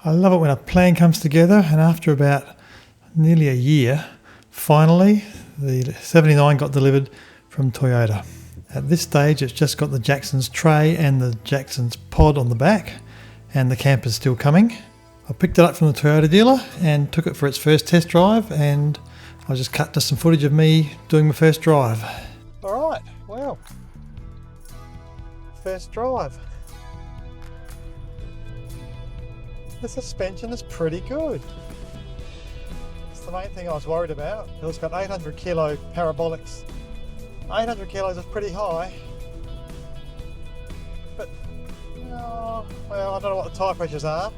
I love it when a plan comes together, and after about nearly a year, finally the 79 got delivered from Toyota. At this stage it's just got the Jackson's tray and the Jackson's pod on the back, and the camper's still coming. I picked it up from the Toyota dealer and took it for its first test drive, and I just cut to some footage of me doing my first drive. Alright, well, first drive. The suspension is pretty good. It's the main thing I was worried about. It's got 800 kilo parabolics. 800 kilos is pretty high. But, well, I don't know what the tyre pressures are.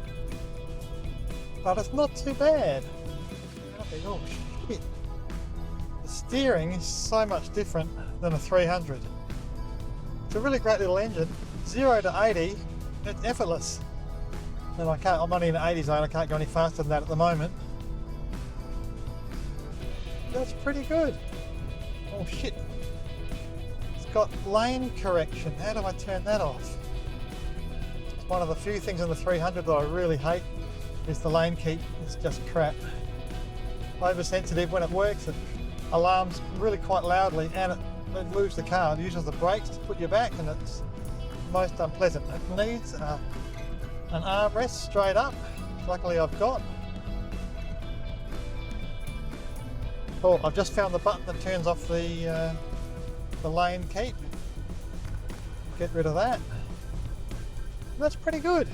But it's not too bad. Oh shit. The steering is so much different than a 300. It's a really great little engine. 0 to 80, it's effortless. And I'm only in the 80 zone, I can't go any faster than that at the moment. That's pretty good. Oh shit. It's got lane correction. How do I turn that off? It's one of the few things in the 300 that I really hate, is the lane keep. It's just crap. Oversensitive. When it works, it alarms really quite loudly, and it moves the car. It uses the brakes to put you back, and it's most unpleasant. It needs an armrest straight up. Luckily I've got. Oh, I've just found the button that turns off the lane keep. Get rid of that. That's pretty good.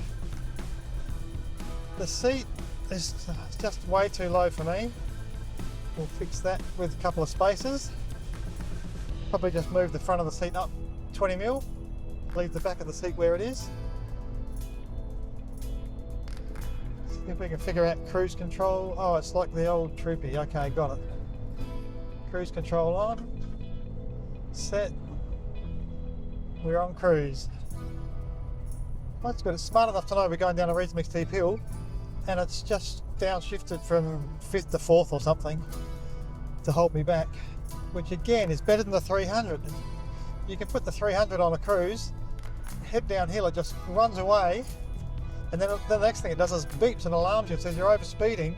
The seat is just way too low for me. We'll fix that with a couple of spaces. Probably just move the front of the seat up 20 mil. Leave the back of the seat where it is. See if we can figure out cruise control. Oh, it's like the old Troopy. Okay, got it. Cruise control on. Set. We're on cruise. That's good. It's smart enough to know we're going down a reasonably steep hill, and it's just downshifted from 5th to 4th or something to hold me back, which again is better than the 300. You can put the 300 on a cruise, head downhill, it just runs away, and then the next thing it does is beeps and alarms you and says you're over speeding.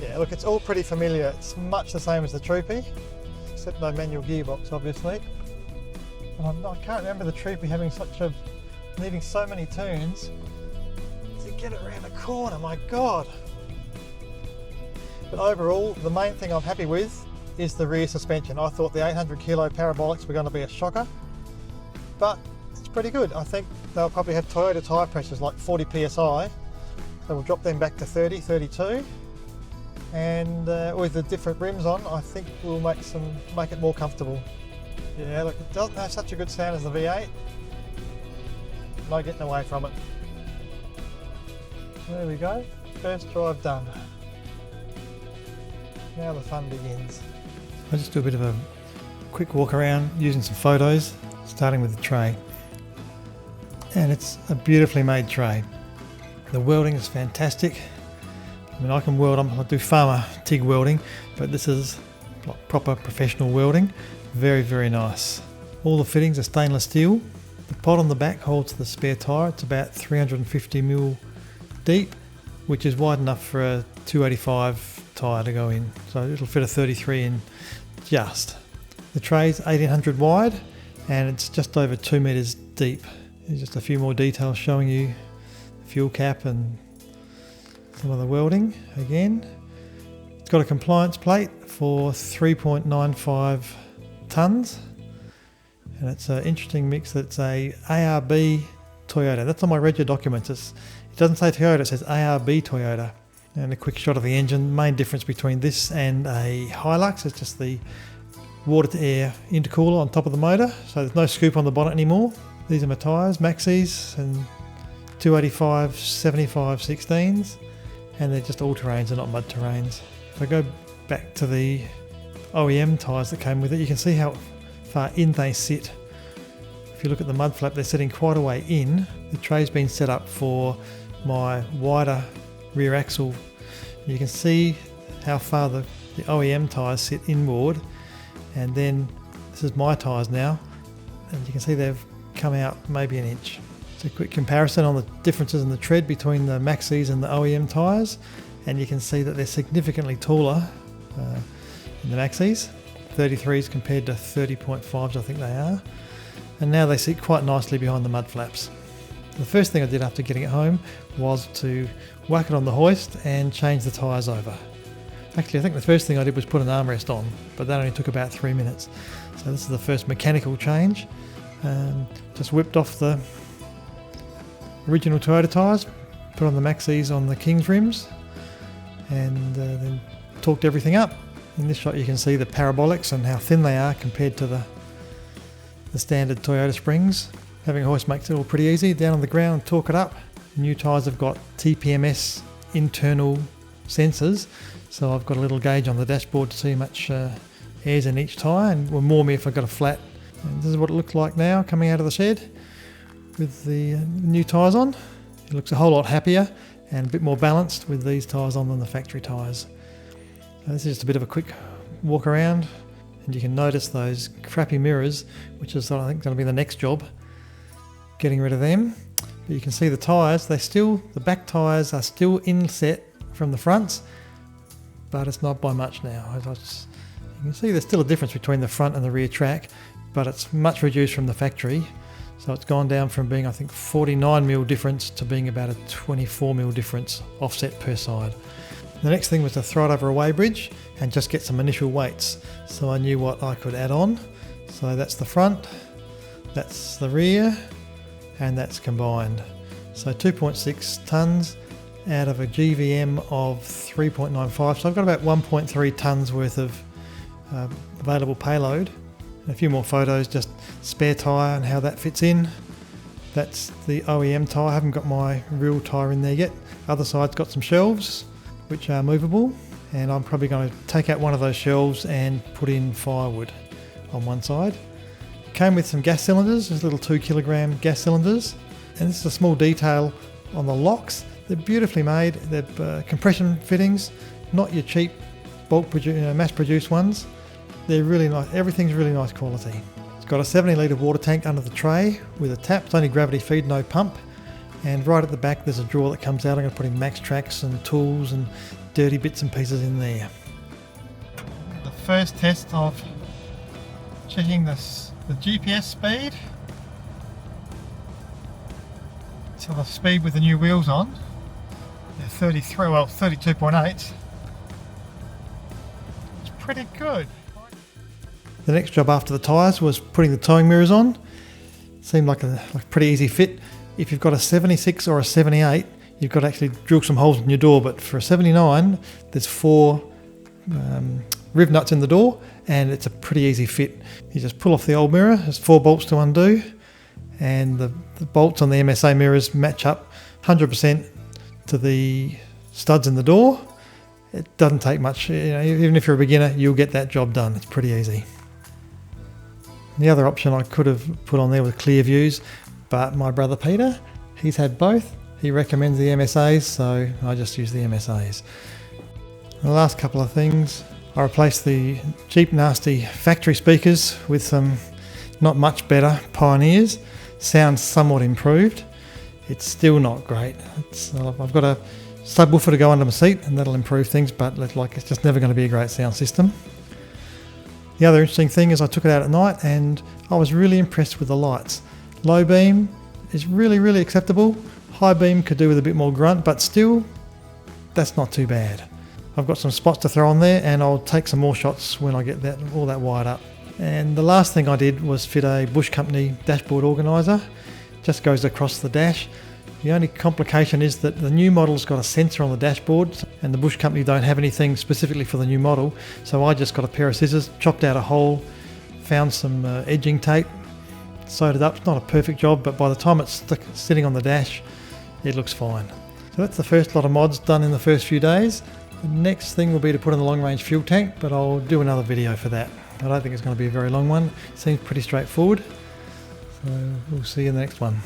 Yeah, look, it's all pretty familiar. It's much the same as the Troopy, except no manual gearbox, obviously. And I can't remember the Troopy needing so many turns to get it around the corner. My God! But overall, the main thing I'm happy with is the rear suspension. I thought the 800 kilo parabolics were going to be a shocker, but it's pretty good. I think they'll probably have Toyota tyre pressures like 40 psi, so we'll drop them back to 30, 32. And with the different rims on, I think we'll make it more comfortable. Yeah, look, it doesn't have such a good sound as the V8. No getting away from it. There we go, first drive done. Now the fun begins. I'll just do a bit of a quick walk around using some photos, starting with the tray. And it's a beautifully made tray. The welding is fantastic. I mean, I can weld, I do farmer TIG welding, but this is like proper professional welding. Very, very nice. All the fittings are stainless steel. The pod on the back holds the spare tyre. It's about 350 mil deep, which is wide enough for a 285 tyre to go in. So it'll fit a 33 in just. The tray's 1800 wide, and it's just over 2 meters deep. There's just a few more details showing you the fuel cap and some of the welding again. It's got a compliance plate for 3.95 tons, and it's an interesting mix. That's a ARB Toyota. That's on my reg documents. It doesn't say Toyota, it says ARB Toyota. And a quick shot of the engine. Main difference between this and a Hilux is just the water to air intercooler on top of the motor, so there's no scoop on the bonnet anymore. These are my tyres, Maxxis, and 285 75 16s, and they're just all terrains, they're not mud terrains. If I go back to the OEM tyres that came with it, you can see how far in they sit. If you look at the mud flap, they're sitting quite a way in. The tray's been set up for my wider rear axle. You can see how far the OEM tyres sit inboard, and then this is my tyres now, and you can see they've come out maybe an inch. It's a quick comparison on the differences in the tread between the Maxxis and the OEM tyres, and you can see that they're significantly taller in the Maxxis, 33s compared to 30.5s I think they are, and now they sit quite nicely behind the mud flaps. The first thing I did after getting it home was to whack it on the hoist and change the tyres over. Actually, I think the first thing I did was put an armrest on, but that only took about 3 minutes. So this is the first mechanical change. Just whipped off the original Toyota tyres, put on the Maxxis on the King's rims, and then torqued everything up. In this shot you can see the parabolics and how thin they are compared to the standard Toyota Springs. Having a hoist makes it all pretty easy. Down on the ground, torque it up. New tyres have got TPMS internal sensors, so I've got a little gauge on the dashboard to see how much air's in each tyre, and will warn me if I've got a flat. And this is what it looks like now coming out of the shed with the new tyres on. It looks a whole lot happier and a bit more balanced with these tyres on than the factory tyres. So this is just a bit of a quick walk around, and you can notice those crappy mirrors, which is I think going to be the next job, getting rid of them. But you can see the tyres, the back tyres are still inset from the fronts, but it's not by much now. You can see there's still a difference between the front and the rear track, but it's much reduced from the factory. So it's gone down from being I think 49mm difference to being about a 24mm difference offset per side. The next thing was to throw it over a weigh bridge and just get some initial weights, so I knew what I could add on. So that's the front, that's the rear, and that's combined. So 2.6 tonnes out of a GVM of 3.95, so I've got about 1.3 tonnes worth of available payload. And a few more photos, just spare tyre and how that fits in. That's the OEM tyre, I haven't got my real tyre in there yet. Other side's got some shelves which are movable, and I'm probably going to take out one of those shelves and put in firewood on one side. It came with some gas cylinders, just little 2 kilogram gas cylinders, and this is a small detail on the locks. They're beautifully made, they're compression fittings, not your cheap mass produced ones. They're really nice, everything's really nice quality. It's got a 70 litre water tank under the tray with a tap, it's only gravity feed, no pump. And right at the back there's a drawer that comes out. I'm going to put in max tracks and tools and dirty bits and pieces in there. The first test of checking the GPS speed. So the speed with the new wheels on, they're 32.8. It's pretty good. The next job after the tyres was putting the towing mirrors on. Seemed like a pretty easy fit. If you've got a 76 or a 78, you've got to actually drill some holes in your door, but for a 79 there's 4 riv nuts in the door and it's a pretty easy fit. You just pull off the old mirror, there's 4 bolts to undo, and the bolts on the MSA mirrors match up 100% to the studs in the door. It doesn't take much, even if you're a beginner you'll get that job done. It's pretty easy. The other option I could have put on there was clear views, but my brother Peter, he's had both. He recommends the MSAs, so I just use the MSAs. The last couple of things, I replaced the cheap nasty factory speakers with some not much better Pioneers. Sounds somewhat improved. It's still not great. I've got a subwoofer to go under my seat and that'll improve things, but it's just never going to be a great sound system. The other interesting thing is I took it out at night and I was really impressed with the lights. Low beam is really, really acceptable. High beam could do with a bit more grunt, but still, that's not too bad. I've got some spots to throw on there and I'll take some more shots when I get all that wired up. And the last thing I did was fit a Bush Company dashboard organiser. Just goes across the dash. The only complication is that the new model's got a sensor on the dashboard and the Bush Company don't have anything specifically for the new model, so I just got a pair of scissors, chopped out a hole, found some edging tape, sewed it up. It's not a perfect job, but by the time it's sitting on the dash, it looks fine. So that's the first lot of mods done in the first few days. The next thing will be to put in the long range fuel tank, but I'll do another video for that. I don't think it's going to be a very long one. It seems pretty straightforward. So we'll see you in the next one.